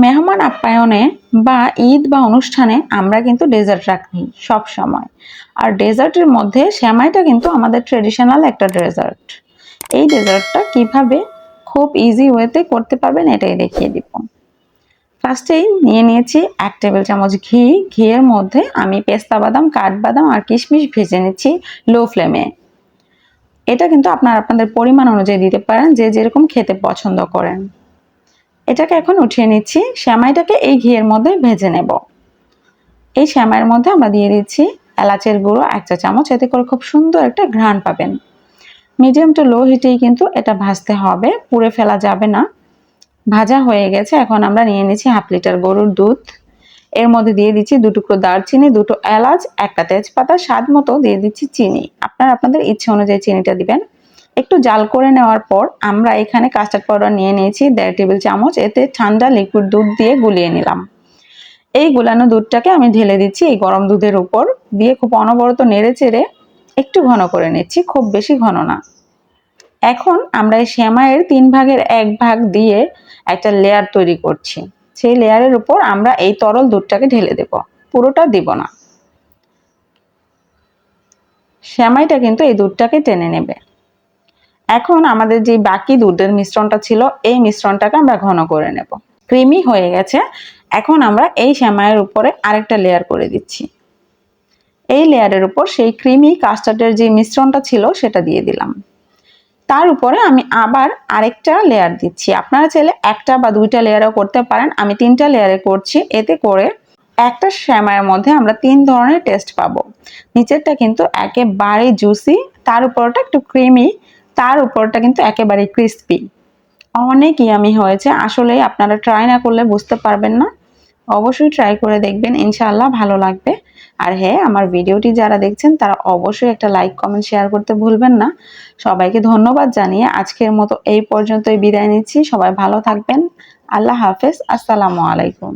মেহমান আপ্যায়নে বা ঈদ বা অনুষ্ঠানে আমরা কিন্তু ডেজার্ট রাখি সব সময়। আর ডেজার্টের মধ্যে সেমাইটা কিন্তু আমাদের ট্রেডিশনাল একটা ডেজার্ট। এই ডেজার্টটা কিভাবে খুব ইজি ওয়েতে করতে পারবেন এটাই দেখিয়ে দিব। ফার্স্টেই নিয়ে নিয়েছি 1 টেবিল চামচ ঘি। ঘিয়ের মধ্যে আমি পেস্তা বাদাম, কাঠবাদাম আর কিশমিশ ভেজে নিচ্ছি লো ফ্লেমে। এটা কিন্তু আপনারা আপনাদের পরিমাণ অনুযায়ী দিতে পারেন, যে যেরকম খেতে পছন্দ করেন। এটাকে এখন উঠিয়ে নিচ্ছি। সেমাইটাকে এই ঘিয়ের মধ্যে ভেজে নেব। এই সেমাইয়ের মধ্যে আমরা দিয়ে দিচ্ছি এলাচের গুঁড়ো 1 চা চামচ, এতে করে খুব সুন্দর একটা ঘ্রাণ পাবেন। মিডিয়াম টু লো হিটেই কিন্তু এটা ভাজতে হবে, পুড়ে ফেলা যাবে না। ভাজা হয়ে গেছে। এখন আমরা নিয়ে নিচ্ছি 1/2 লিটার গরুর দুধ। এর মধ্যে দিয়ে দিচ্ছি 2 টুকরো দারচিনি, 2টো এলাচ, 1টা তেজপাতা, স্বাদ মতো দিয়ে দিচ্ছি চিনি। আপনারা আপনাদের ইচ্ছে অনুযায়ী চিনিটা দিবেন। একটু জাল করে নেওয়ার পর আমরা এখানে কাস্টার্ড পাউডার নিয়ে নিয়েছি 1.5 টেবিল চামচ। এতে ঠান্ডা লিকুইড দুধ দিয়ে গুলিয়ে নিলাম। এই গুলানো দুধটাকে আমি ঢেলে দিচ্ছি এই গরম দুধের উপর, দিয়ে খুব অনবরত নেড়ে চেড়ে একটু ঘন করে নিচ্ছি, খুব বেশি ঘন না। এখন আমরা এই সেমাইয়ের 3 ভাগের 1 ভাগ দিয়ে একটা লেয়ার তৈরি করছি। সেই লেয়ারের উপর আমরা এই তরল দুধটাকে ঢেলে দেব, পুরোটা দিব না। সেমাইটা কিন্তু এই দুধটাকে টেনে নেবে। এখন আমাদের যে বাকি দুধের মিশ্রণটা ছিল, এই মিশ্রণটাকে আমরা ঘন করে নেব। ক্রিমি হয়ে গেছে। এখন আমরা এই সেমাইয়ের উপরে আরেকটা লেয়ার করে দিচ্ছি। এই লেয়ারের উপর সেই ক্রিমি কাস্টার্ডের যে মিশ্রণটা ছিল সেটা দিয়ে দিলাম। তার উপরে আমি আবার আরেকটা লেয়ার দিচ্ছি। আপনারা চাইলে 1টা বা 2টা লেয়ারও করতে পারেন, আমি 3টা লেয়ারে করছি। এতে করে একটা সেমাইয়ের মধ্যে আমরা 3 ধরনের টেস্ট পাবো। নিচেরটা কিন্তু একেবারে জুসি, তার উপরটা একটু ক্রিমি, তার উপরটা কিন্তু একেবারে ক্রিস্পি। অনেক ইয়ামি হয়েছে। আসলে আপনারা ট্রাই না করলে বুঝতে পারবেন না। অবশ্যই ট্রাই করে দেখবেন, ইনশাআল্লাহ ভালো লাগবে। আর হ্যাঁ, আমার ভিডিওটি যারা দেখছেন তারা অবশ্যই একটা লাইক, কমেন্ট, শেয়ার করতে ভুলবেন না। সবাইকে ধন্যবাদ জানিয়ে আজকের মতো এই পর্যন্তই বিদায় নিচ্ছি। সবাই ভালো থাকবেন। আল্লাহ হাফেজ। আসসালামু আলাইকুম।